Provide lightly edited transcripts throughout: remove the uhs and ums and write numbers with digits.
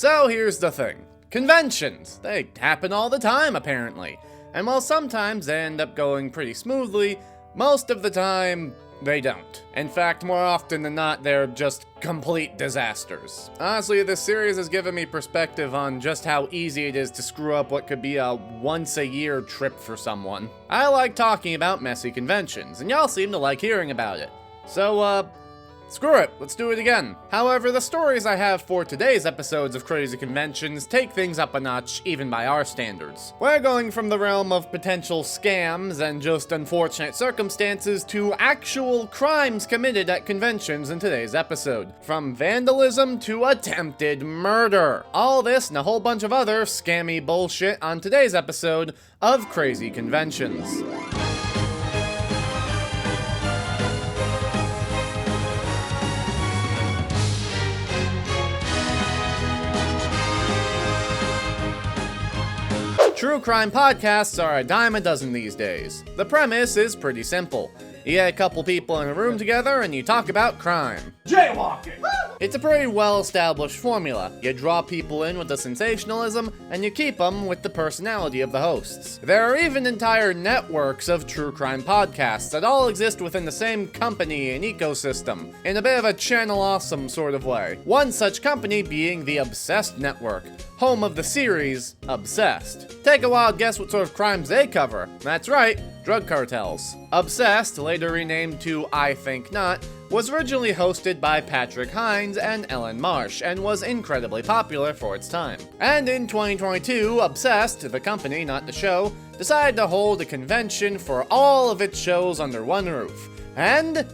So here's the thing. Conventions. They happen all the time, apparently. And while sometimes they end up going pretty smoothly, most of the time, they don't. In fact, more often than not, they're just complete disasters. Honestly, this series has given me perspective on just how easy it is to screw up what could be a once-a-year trip for someone. I like talking about messy conventions, and y'all seem to like hearing about it. So, screw it, let's do it again. However, the stories I have for today's episodes of Crazy Conventions take things up a notch, even by our standards. We're going from the realm of potential scams and just unfortunate circumstances to actual crimes committed at conventions in today's episode. From vandalism to attempted murder. All this and a whole bunch of other scammy bullshit on today's episode of Crazy Conventions. True crime podcasts are a dime a dozen these days. The premise is pretty simple. You get a couple people in a room together and you talk about crime. Jaywalking! It's a pretty well-established formula. You draw people in with the sensationalism, and you keep them with the personality of the hosts. There are even entire networks of true crime podcasts that all exist within the same company and ecosystem, in a bit of a Channel Awesome sort of way. One such company being the Obsessed Network, home of the series Obsessed. Take a wild guess what sort of crimes they cover. That's right, drug cartels. Obsessed, later renamed to I Think Not, was originally hosted by Patrick Hines and Ellen Marsh, and was incredibly popular for its time. And in 2022, Obsessed, the company, not the show, decided to hold a convention for all of its shows under one roof. And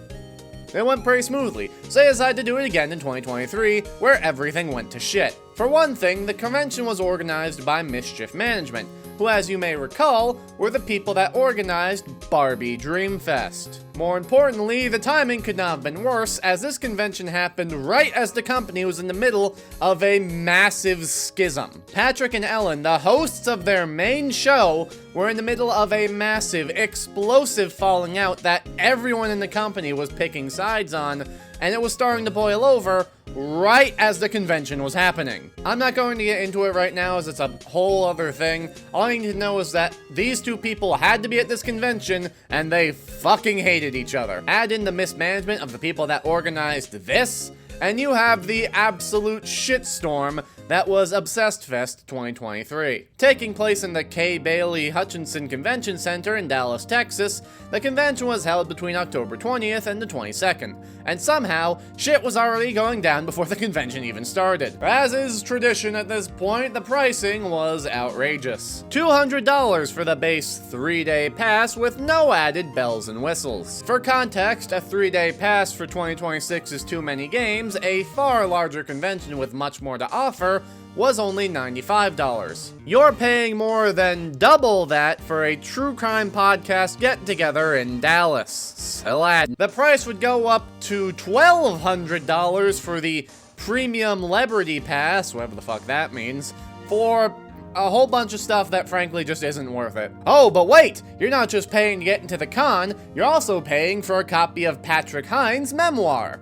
it went pretty smoothly, so they decided to do it again in 2023, where everything went to shit. For one thing, the convention was organized by Mischief Management, who, as you may recall, were the people that organized Barbie Dreamfest. More importantly, the timing could not have been worse, as this convention happened right as the company was in the middle of a massive schism. Patrick and Ellen, the hosts of their main show, were in the middle of a massive, explosive falling out that everyone in the company was picking sides on, and it was starting to boil over right as the convention was happening. I'm not going to get into it right now, as it's a whole other thing. All you need to know is that these two people had to be at this convention, and they fucking hated each other. Add in the mismanagement of the people that organized this, and you have the absolute shitstorm that was Obsessed Fest 2023. Taking place in the Kay Bailey Hutchinson Convention Center in Dallas, Texas, the convention was held between October 20th and the 22nd, and somehow, shit was already going down before the convention even started. As is tradition at this point, the pricing was outrageous. $200 for the base 3-day pass with no added bells and whistles. For context, a 3-day pass for 2026's Too Many Games, a far larger convention with much more to offer, was only $95. You're paying more than double that for a true crime podcast get-together in Dallas. The price would go up to $1,200 for the Premium Celebrity Pass, whatever the fuck that means, for a whole bunch of stuff that frankly just isn't worth it. Oh, but wait! You're not just paying to get into the con, you're also paying for a copy of Patrick Hines' memoir.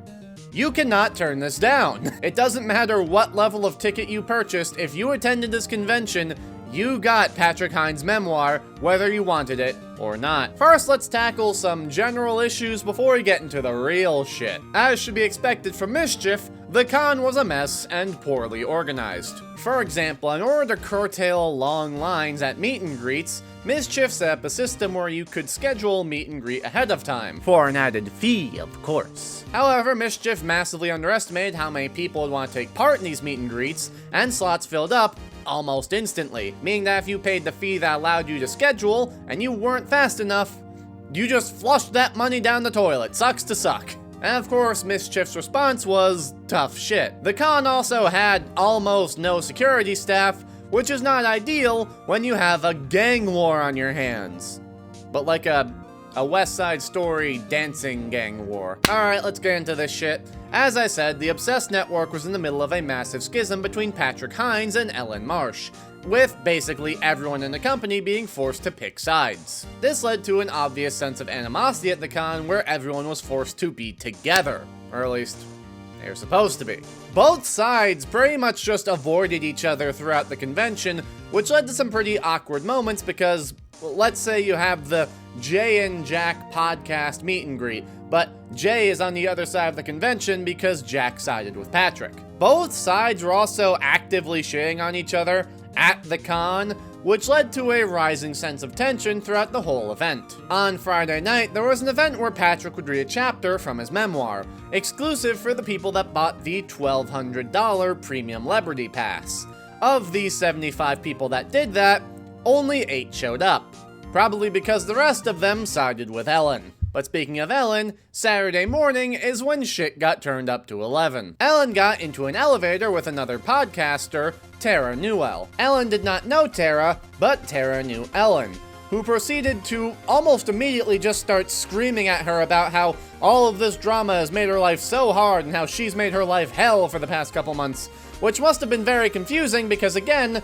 You cannot turn this down. It doesn't matter what level of ticket you purchased, if you attended this convention, you got Patrick Hines' memoir, whether you wanted it or not. First, let's tackle some general issues before we get into the real shit. As should be expected from Mischief, the con was a mess and poorly organized. For example, in order to curtail long lines at meet and greets, Mischief set up a system where you could schedule meet and greet ahead of time, for an added fee, of course. However, Mischief massively underestimated how many people would want to take part in these meet and greets, and slots filled up almost instantly, meaning that if you paid the fee that allowed you to schedule, and you weren't fast enough, you just flushed that money down the toilet. Sucks to suck. And of course, Mischief's response was tough shit. The con also had almost no security staff, which is not ideal when you have a gang war on your hands. But like a West Side Story dancing gang war. Alright, let's get into this shit. As I said, the Obsessed Network was in the middle of a massive schism between Patrick Hines and Ellen Marsh, with basically everyone in the company being forced to pick sides. This led to an obvious sense of animosity at the con where everyone was forced to be together, or at least they were supposed to be. Both sides pretty much just avoided each other throughout the convention, which led to some pretty awkward moments because, well, let's say you have the Jay and Jack podcast meet and greet, but Jay is on the other side of the convention because Jack sided with Patrick. Both sides were also actively shitting on each other at the con, which led to a rising sense of tension throughout the whole event. On Friday night, there was an event where Patrick would read a chapter from his memoir, exclusive for the people that bought the $1,200 Premium Liberty Pass. Of the 75 people that did that, only 8 showed up, probably because the rest of them sided with Ellen. But speaking of Ellen, Saturday morning is when shit got turned up to 11. Ellen got into an elevator with another podcaster, Tara Newell. Ellen did not know Tara, but Tara knew Ellen, who proceeded to almost immediately just start screaming at her about how all of this drama has made her life so hard and how she's made her life hell for the past couple months, which must have been very confusing because, again,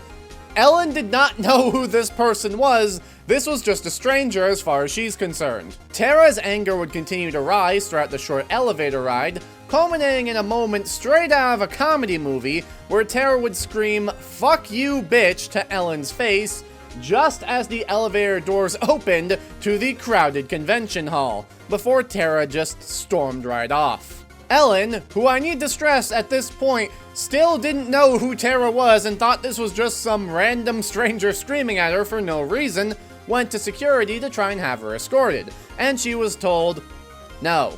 Ellen did not know who this person was. This was just a stranger as far as she's concerned. Tara's anger would continue to rise throughout the short elevator ride, culminating in a moment straight out of a comedy movie where Tara would scream, "Fuck you, bitch," to Ellen's face, just as the elevator doors opened to the crowded convention hall, before Tara just stormed right off. Ellen, who I need to stress at this point, still didn't know who Tara was and thought this was just some random stranger screaming at her for no reason, went to security to try and have her escorted, and she was told no,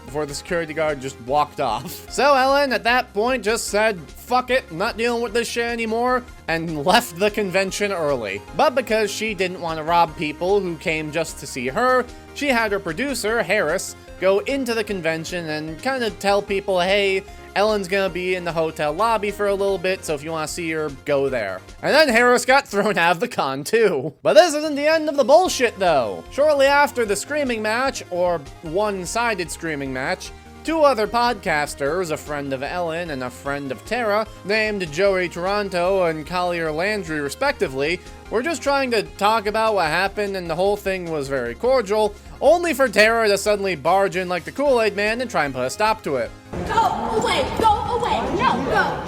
before the security guard just walked off. So Ellen, at that point, just said, fuck it, I'm not dealing with this shit anymore, and left the convention early. But because she didn't want to rob people who came just to see her, she had her producer, Harris, go into the convention and kind of tell people, hey, Ellen's gonna be in the hotel lobby for a little bit, so if you want to see her, go there. And then Harris got thrown out of the con too. But this isn't the end of the bullshit though. Shortly after the screaming match, or one-sided screaming match, 2 other podcasters, a friend of Ellen and a friend of Tara, named Joey Toronto and Collier Landry respectively, were just trying to talk about what happened and the whole thing was very cordial, only for Tara to suddenly barge in like the Kool-Aid Man and try and put a stop to it. Go away, no,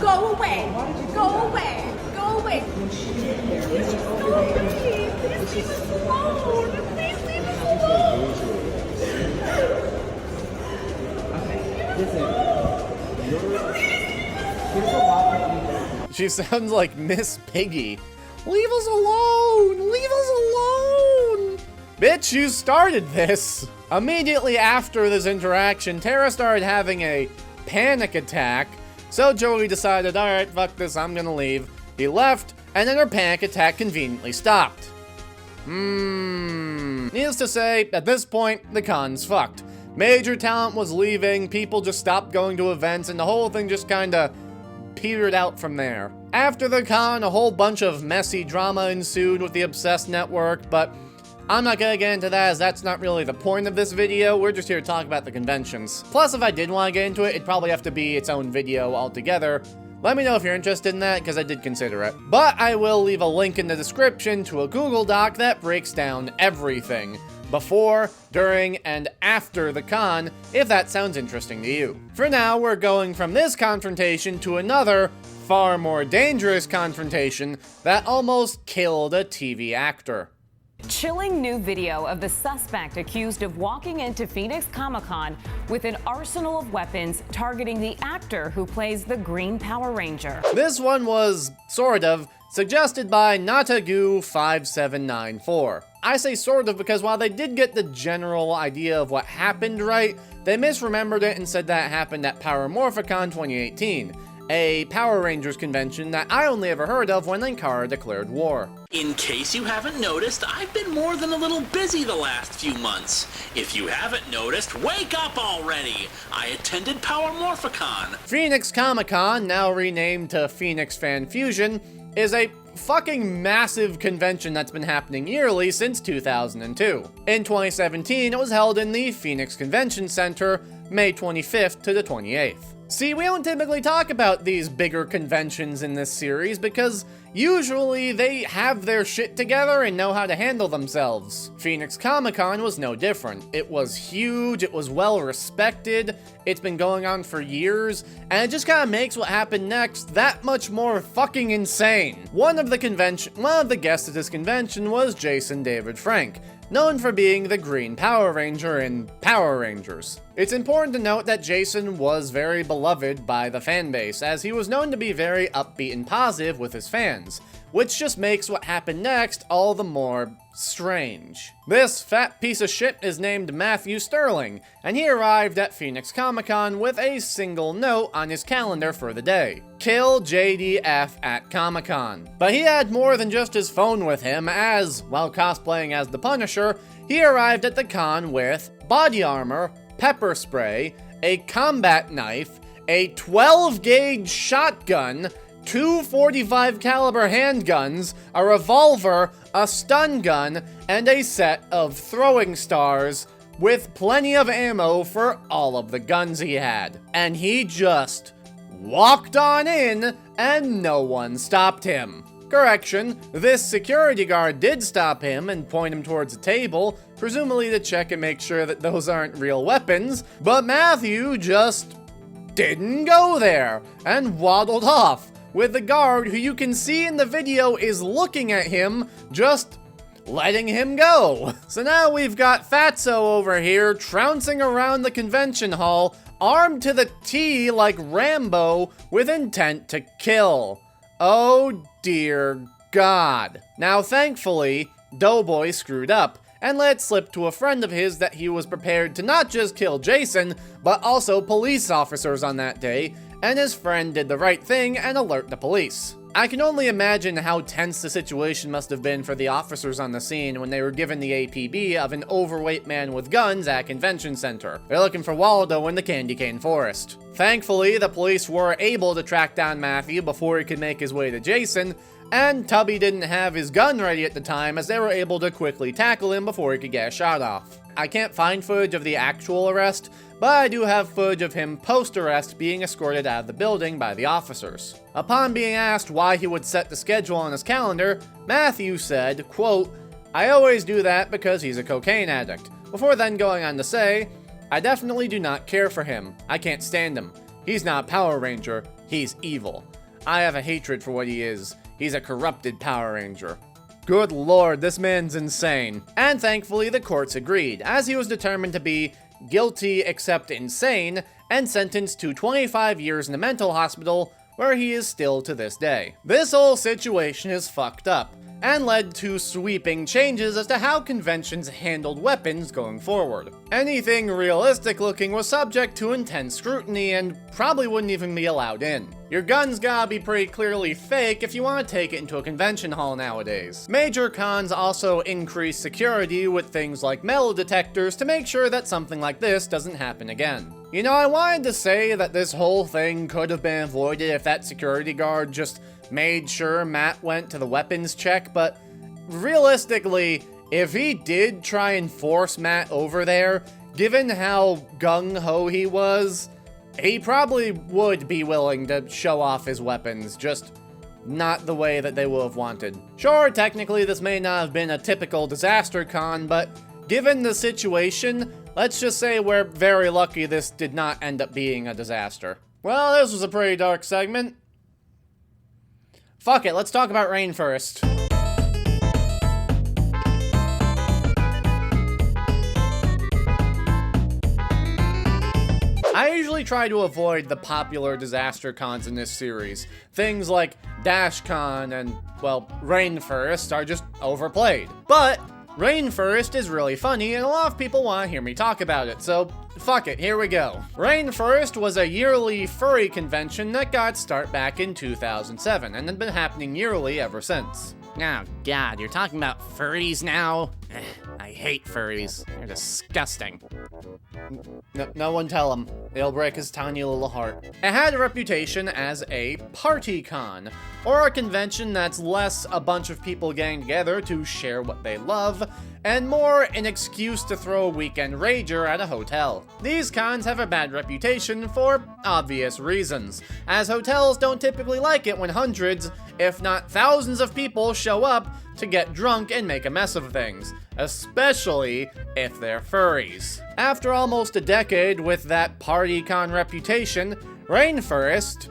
go away, go away, go away. Please just go away, please leave us alone, please leave us alone. She sounds like Miss Piggy. Leave us alone! Leave us alone! Bitch, you started this! Immediately after this interaction, Tara started having a panic attack, so Joey decided, alright, fuck this, I'm gonna leave. He left, and then her panic attack conveniently stopped. Needless to say, at this point, the con's fucked. Major talent was leaving, people just stopped going to events, and the whole thing just kinda petered out from there. After the con, a whole bunch of messy drama ensued with the Obsessed Network, but I'm not gonna get into that as that's not really the point of this video, we're just here to talk about the conventions. Plus, if I did want to get into it, it'd probably have to be its own video altogether. Let me know if you're interested in that, because I did consider it. But I will leave a link in the description to a Google Doc that breaks down everything, before, during, and after the con, if that sounds interesting to you. For now, we're going from this confrontation to another, far more dangerous confrontation that almost killed a TV actor. Chilling new video of the suspect accused of walking into Phoenix Comicon with an arsenal of weapons targeting the actor who plays the Green Power Ranger. This one was, sort of, suggested by Natagoo5794. I say sort of because while they did get the general idea of what happened right, they misremembered it and said that happened at Power Morphicon 2018, a Power Rangers convention that I only ever heard of when Linkara declared war. In case you haven't noticed, I've been more than a little busy the last few months. If you haven't noticed, wake up already! I attended Power Morphicon. Phoenix Comicon, now renamed to Phoenix Fan Fusion, is a fucking massive convention that's been happening yearly since 2002. In 2017, it was held in the Phoenix Convention Center, May 25th to the 28th. See, we don't typically talk about these bigger conventions in this series because usually they have their shit together and know how to handle themselves. Phoenix Comicon was no different. It was huge, it was well respected, it's been going on for years, and it just kinda makes what happened next that much more fucking insane. One of the guests at this convention was Jason David Frank, known for being the Green Power Ranger in Power Rangers. It's important to note that Jason was very beloved by the fanbase, as he was known to be very upbeat and positive with his fans, which just makes what happened next all the more strange. This fat piece of shit is named Matthew Sterling, and he arrived at Phoenix Comic-Con with a single note on his calendar for the day: kill JDF at Comic-Con. But he had more than just his phone with him, as, while cosplaying as the Punisher, he arrived at the con with body armor, pepper spray, a combat knife, a 12-gauge shotgun, 2 .45 caliber handguns, a revolver, a stun gun, and a set of throwing stars with plenty of ammo for all of the guns he had. And he just walked on in, and no one stopped him. Correction, this security guard did stop him and point him towards a table, presumably to check and make sure that those aren't real weapons, but Matthew just didn't go there and waddled off, with the guard, who you can see in the video is looking at him, just letting him go. So now we've got Fatso over here trouncing around the convention hall, armed to the T like Rambo, with intent to kill. Oh dear God. Now thankfully, Doughboy screwed up and let slip to a friend of his that he was prepared to not just kill Jason, but also police officers on that day, and his friend did the right thing and alert the police. I can only imagine how tense the situation must have been for the officers on the scene when they were given the APB of an overweight man with guns at Convention Center. They're looking for Waldo in the candy cane forest. Thankfully, the police were able to track down Matthew before he could make his way to Jason, and Tubby didn't have his gun ready at the time, as they were able to quickly tackle him before he could get a shot off. I can't find footage of the actual arrest, but I do have footage of him post-arrest being escorted out of the building by the officers. Upon being asked why he would set the schedule on his calendar, Matthew said, quote, "I always do that because he's a cocaine addict," before then going on to say, "I definitely do not care for him. I can't stand him. He's not Power Ranger, he's evil. I have a hatred for what he is. He's a corrupted Power Ranger." Good lord, this man's insane. And thankfully the courts agreed, as he was determined to be guilty except insane, and sentenced to 25 years in a mental hospital, where he is still to this day. This whole situation is fucked up, and led to sweeping changes as to how conventions handled weapons going forward. Anything realistic looking was subject to intense scrutiny and probably wouldn't even be allowed in. Your gun's gotta be pretty clearly fake if you want to take it into a convention hall nowadays. Major cons also increase security with things like metal detectors to make sure that something like this doesn't happen again. You know, I wanted to say that this whole thing could have been avoided if that security guard just made sure Matt went to the weapons check, but realistically, if he did try and force Matt over there, given how gung-ho he was, he probably would be willing to show off his weapons, just not the way that they would have wanted. Sure, technically this may not have been a typical disaster con, but given the situation, let's just say we're very lucky this did not end up being a disaster. Well, this was a pretty dark segment. Fuck it, let's talk about Rainfurrest. I usually try to avoid the popular disaster cons in this series. Things like DashCon and, well, Rainfurrest are just overplayed. But Rainfurrest is really funny, and a lot of people want to hear me talk about it, so fuck it, here we go. Rainfurrest was a yearly furry convention that got its start back in 2007, and had been happening yearly ever since. Oh god, you're talking about furries now? I hate furries. They're disgusting. No one tell him. They'll break his tiny little heart. It had a reputation as a party con, or a convention that's less a bunch of people getting together to share what they love, and more an excuse to throw a weekend rager at a hotel. These cons have a bad reputation for obvious reasons, as hotels don't typically like it when hundreds, if not thousands of people show up to get drunk and make a mess of things, especially if they're furries. After almost a decade with that party con reputation, Rainfurrest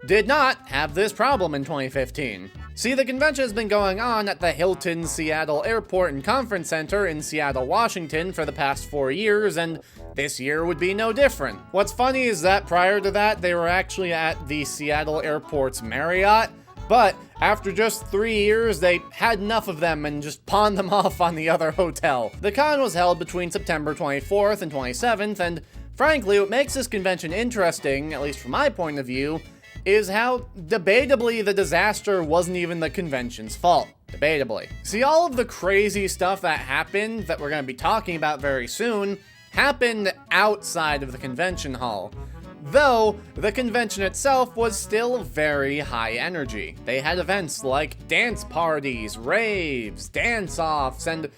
did not have this problem in 2015. See, the convention has been going on at the Hilton Seattle Airport and Conference Center in Seattle, Washington for the past 4 years, and this year would be no different. What's funny is that prior to that, they were actually at the Seattle Airport's Marriott, but after just 3 years, they had enough of them and just pawned them off on the other hotel. The con was held between September 24th and 27th, and frankly, what makes this convention interesting, at least from my point of view, is how debatably the disaster wasn't even the convention's fault. Debatably. See, all of the crazy stuff that happened, that we're going to be talking about very soon, happened outside of the convention hall. Though, the convention itself was still very high energy. They had events like dance parties, raves, dance-offs, and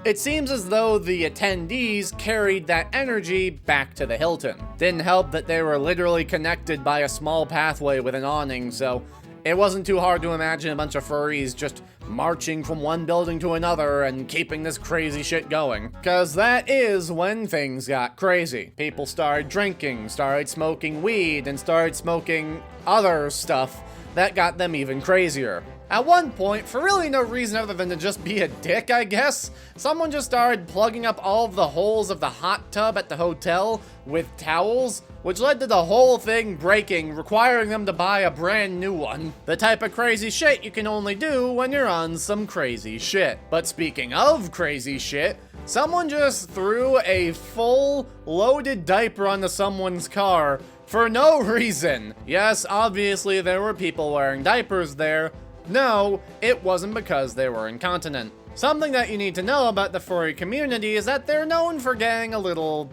it seems as though the attendees carried that energy back to the Hilton. Didn't help that they were literally connected by a small pathway with an awning, so it wasn't too hard to imagine a bunch of furries just marching from one building to another and keeping this crazy shit going. Cause that is when things got crazy. People started drinking, started smoking weed, and started smoking other stuff that got them even crazier. At one point, for really no reason other than to just be a dick, I guess, someone just started plugging up all of the holes of the hot tub at the hotel with towels, which led to the whole thing breaking, requiring them to buy a brand new one. The type of crazy shit you can only do when you're on some crazy shit. But speaking of crazy shit, someone just threw a full loaded diaper onto someone's car for no reason. Yes, obviously there were people wearing diapers there. No, it wasn't because they were incontinent. Something that you need to know about the furry community is that they're known for getting a little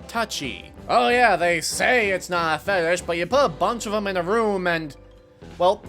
touchy. Oh yeah, they say it's not a fetish, but you put a bunch of them in a room and, well,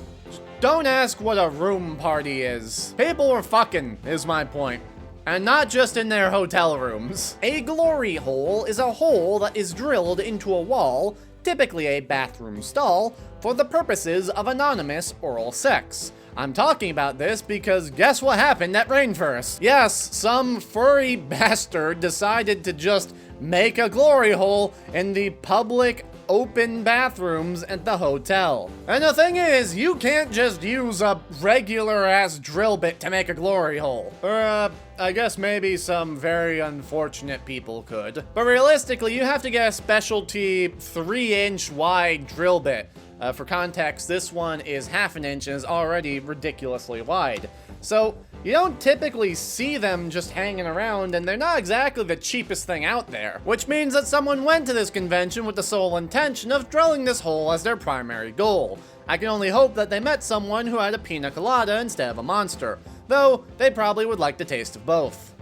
don't ask what a room party is. People were fucking, is my point. And not just in their hotel rooms. A glory hole is a hole that is drilled into a wall, typically a bathroom stall, for the purposes of anonymous oral sex. I'm talking about this because guess what happened at Rainfurrest? Yes, some furry bastard decided to just make a glory hole in the public open bathrooms at the hotel. And the thing is, you can't just use a regular ass drill bit to make a glory hole. Or, I guess maybe some very unfortunate people could. But realistically, you have to get a specialty 3-inch wide drill bit. For context, this one is half an inch and is already ridiculously wide. So, you don't typically see them just hanging around, and they're not exactly the cheapest thing out there. Which means that someone went to this convention with the sole intention of drilling this hole as their primary goal. I can only hope that they met someone who had a pina colada instead of a monster. Though, they probably would like the taste of both.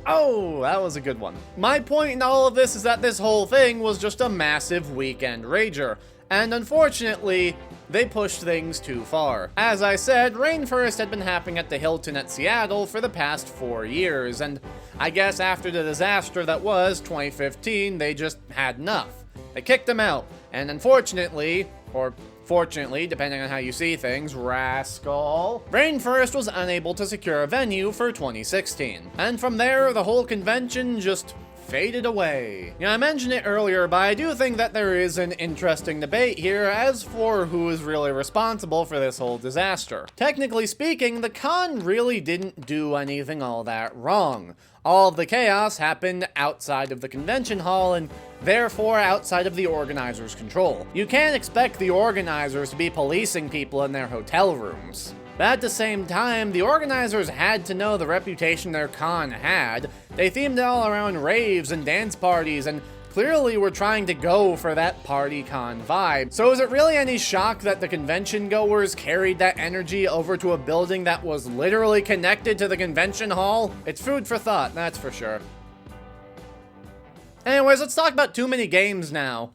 Oh, that was a good one. My point in all of this is that this whole thing was just a massive weekend rager. And unfortunately, they pushed things too far. As I said, Rainfurrest had been happening at the Hilton at Seattle for the past 4 years, and I guess after the disaster that was 2015, they just had enough. They kicked them out, and unfortunately, or fortunately, depending on how you see things, rascal, Rainfurrest was unable to secure a venue for 2016. And from there, the whole convention just faded away. I mentioned it earlier, but I do think that there is an interesting debate here as for who is really responsible for this whole disaster. Technically speaking, the con really didn't do anything all that wrong. All of the chaos happened outside of the convention hall and therefore outside of the organizers' control. You can't expect the organizers to be policing people in their hotel rooms. But at the same time, the organizers had to know the reputation their con had. They themed it all around raves and dance parties and Clearly, we're trying to go for that party con vibe. So is it really any shock that the convention goers carried that energy over to a building that was literally connected to the convention hall? It's food for thought, that's for sure. Anyways, let's talk about too many games now.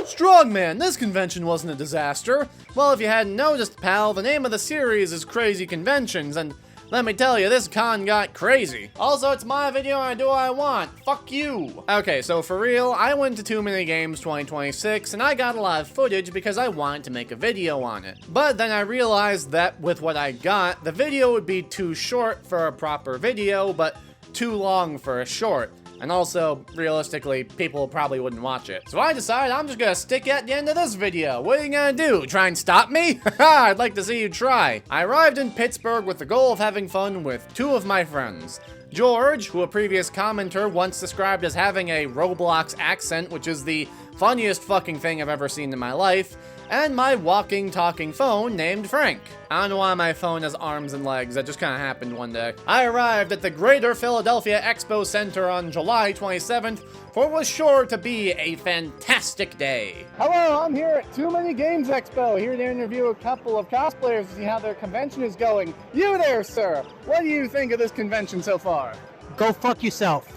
Strongman, this convention wasn't a disaster. Well, if you hadn't noticed, pal, the name of the series is Crazy Conventions, and let me tell you, this con got crazy. Also, it's my video and I do what I want. Fuck you. Okay, so for real, I went to Too Many Games 2026 and I got a lot of footage because I wanted to make a video on it. But then I realized that with what I got, the video would be too short for a proper video, but too long for a short. And also, realistically, people probably wouldn't watch it. So I decided I'm just gonna stick at the end of this video. What are you gonna do? Try and stop me? Haha, I'd like to see you try. I arrived in Pittsburgh with the goal of having fun with two of my friends. George, who a previous commenter once described as having a Roblox accent, which is the funniest fucking thing I've ever seen in my life, and my walking, talking phone named Frank. I don't know why my phone has arms and legs, that just kinda happened one day. I arrived at the Greater Philadelphia Expo Center on July 27th, for it was sure to be a fantastic day. Hello, I'm here at Too Many Games Expo, here to interview a couple of cosplayers to see how their convention is going. You there, sir! What do you think of this convention so far? Go fuck yourself.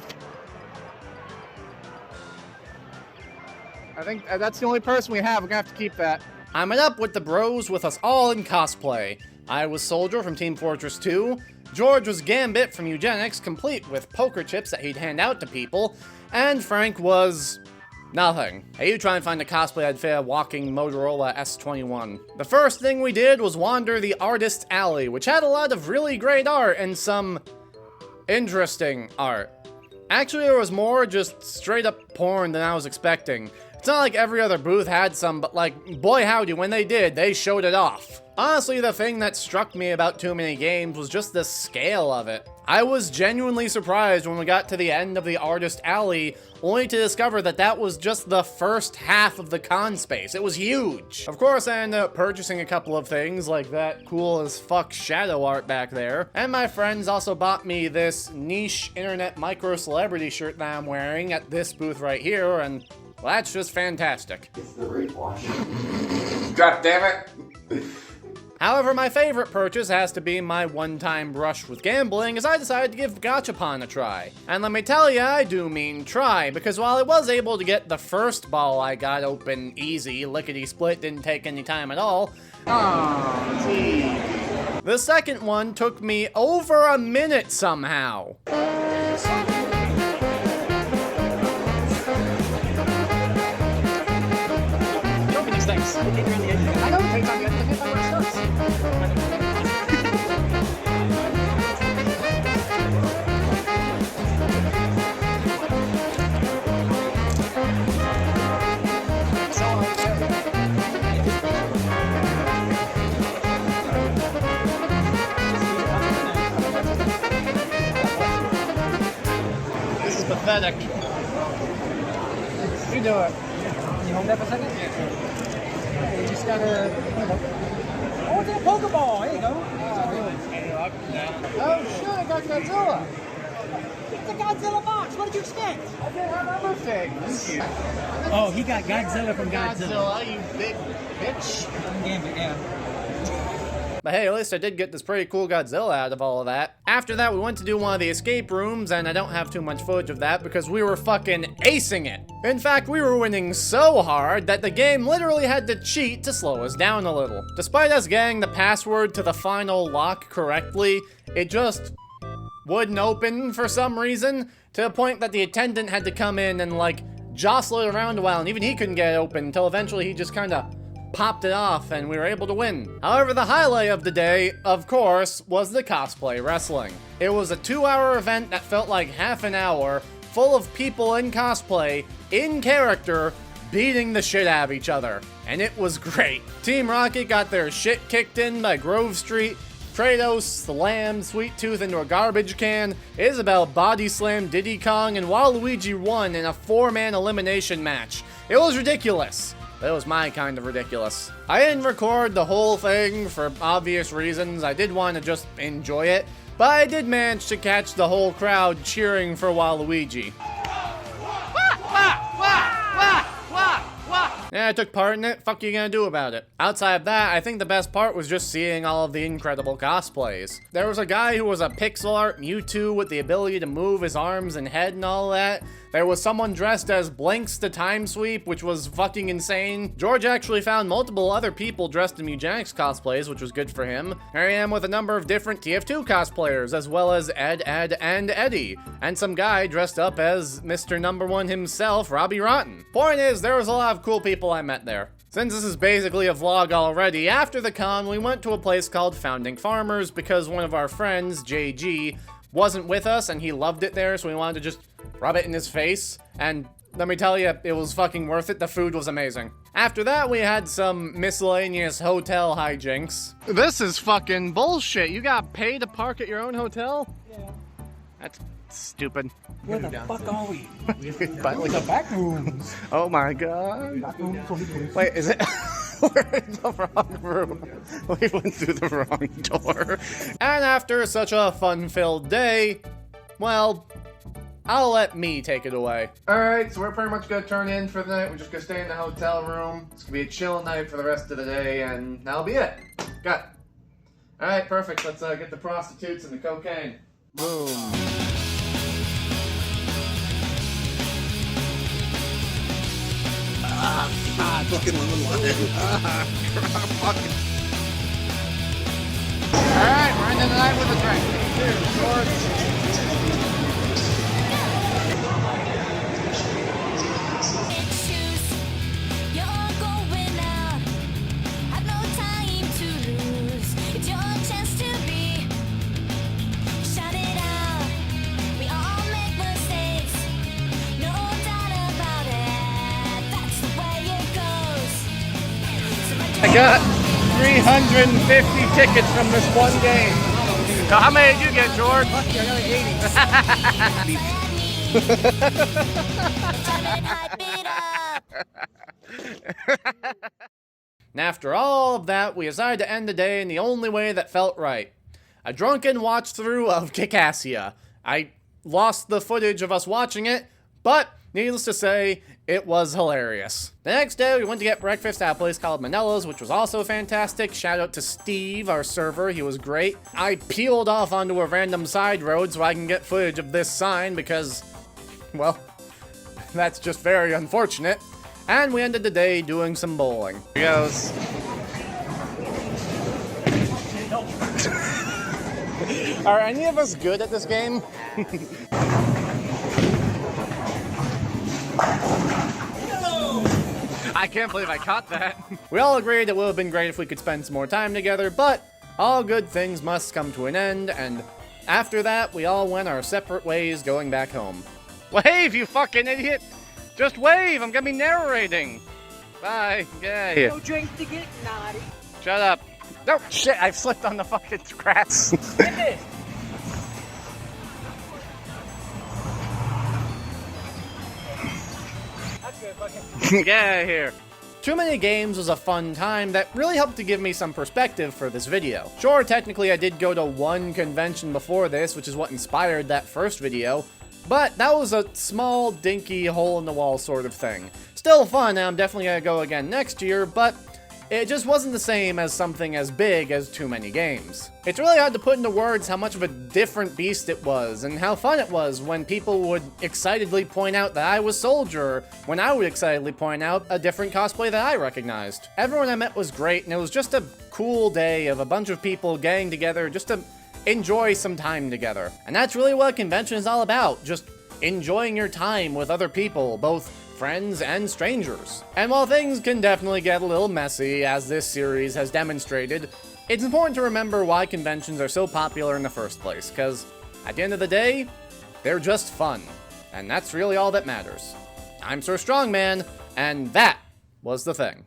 I think that's the only person we have. We're gonna have to keep that. I met up with the bros with us all in cosplay. I was Soldier from Team Fortress 2, George was Gambit from Eugenics, complete with poker chips that he'd hand out to people, and Frank was nothing. Hey, you try and find a cosplay I'd fit a walking Motorola S21. The first thing we did was wander the Artist's Alley, which had a lot of really great art and some interesting art. Actually, there was more just straight up porn than I was expecting. It's not like every other booth had some, but like, boy howdy, when they did, they showed it off. Honestly, the thing that struck me about Too Many Games was just the scale of it. I was genuinely surprised when we got to the end of the Artist Alley, only to discover that that was just the first half of the con space. It was huge. Of course, I ended up purchasing a couple of things, like that cool as fuck shadow art back there. And my friends also bought me this niche internet micro celebrity shirt that I'm wearing at this booth right here, and well, that's just fantastic. It's the rewash. God damn it! However, my favorite purchase has to be my one-time brush with gambling, as I decided to give Gachapon a try. And let me tell ya, I do mean try, because while I was able to get the first ball I got open easy, lickety-split, didn't take any time at all, the second one took me over a minute somehow. I know it takes time to get hit by where it starts. This is pathetic. You do it. You hold that for a second? You just gotta, oh, it's a Pokeball. There you go. Oh shit, I got Godzilla. It's a Godzilla box. What did you expect? I didn't have other things. Oh, he got Godzilla from Godzilla. You big bitch. Yeah. But hey, at least I did get this pretty cool Godzilla out of all of that. After that, we went to do one of the escape rooms, and I don't have too much footage of that because we were fucking acing it. In fact, we were winning so hard that the game literally had to cheat to slow us down a little. Despite us getting the password to the final lock correctly, it just wouldn't open for some reason, to the point that the attendant had to come in and like jostle it around a while, and even he couldn't get it open until eventually he just kinda popped it off and we were able to win. However, the highlight of the day, of course, was the cosplay wrestling. It was a 2-hour event that felt like half an hour, full of people in cosplay, in character, beating the shit out of each other. And it was great. Team Rocket got their shit kicked in by Grove Street, Kratos slammed Sweet Tooth into a garbage can, Isabelle body slammed Diddy Kong, and Waluigi won in a 4-man elimination match. It was ridiculous. That was my kind of ridiculous. I didn't record the whole thing for obvious reasons. I did want to just enjoy it, but I did manage to catch the whole crowd cheering for Waluigi. Yeah, I took part in it. Fuck you gonna do about it? Outside of that, I think the best part was just seeing all of the incredible cosplays. There was a guy who was a pixel art Mewtwo with the ability to move his arms and head and all that. There was someone dressed as Blinks the Time Sweep, which was fucking insane. George actually found multiple other people dressed in Eugenics cosplays, which was good for him. Here I am with a number of different TF2 cosplayers, as well as Ed, and Eddie. And some guy dressed up as Mr. Number One himself, Robbie Rotten. Point is, there was a lot of cool people I met there. Since this is basically a vlog already, after the con, we went to a place called Founding Farmers because one of our friends, JG, wasn't with us and he loved it there, so we wanted to just rub it in his face. And let me tell you, it was fucking worth it. The food was amazing. After that, we had some miscellaneous hotel hijinks. This is fucking bullshit. You got paid to park at your own hotel? Yeah. That's stupid. Where the fuck are we? But like The back rooms. oh my god. Back rooms. Wait, is it? We're in the wrong room. We went through the wrong door. And after such a fun-filled day, well, I'll let me take it away. Alright, so we're pretty much gonna turn in for the night. We're just gonna stay in the hotel room. It's gonna be a chill night for the rest of the day, and that'll be it. Got it. Alright, perfect. Let's get the prostitutes and the cocaine. Boom. Fucking lemon lime. Fucking. Alright, we're ending the night with a drink. Cheers, George. I got 350 tickets from this one game. So how many did you get, George? Lucky, I got 80. And after all of that, we decided to end the day in the only way that felt right. A drunken watch-through of Kikassia. I lost the footage of us watching it, but needless to say, it was hilarious. The next day, we went to get breakfast at a place called Manella's, which was also fantastic. Shout out to Steve, our server. He was great. I peeled off onto a random side road so I can get footage of this sign because, well, that's just very unfortunate. And we ended the day doing some bowling. Here goes. Are any of us good at this game? I can't believe I caught that. We all agreed it would have been great if we could spend some more time together, but all good things must come to an end, and after that, we all went our separate ways going back home. Wave, you fucking idiot! Just wave, I'm gonna be narrating. Bye, yay. No drink to get naughty. Shut up. No, shit, I've slipped on the fucking grass. Get out of here. Too Many Games was a fun time that really helped to give me some perspective for this video. Sure, technically I did go to one convention before this, which is what inspired that first video, but that was a small, dinky, hole-in-the-wall sort of thing. Still fun, and I'm definitely gonna go again next year, but it just wasn't the same as something as big as Too Many Games. It's really hard to put into words how much of a different beast it was, and how fun it was when people would excitedly point out that I was Soldier, when I would excitedly point out a different cosplay that I recognized. Everyone I met was great, and it was just a cool day of a bunch of people getting together just to enjoy some time together. And that's really what a convention is all about, just enjoying your time with other people, both friends and strangers. And while things can definitely get a little messy, as this series has demonstrated, it's important to remember why conventions are so popular in the first place, because at the end of the day, they're just fun. And that's really all that matters. I'm Sir Strongman, and that was the thing.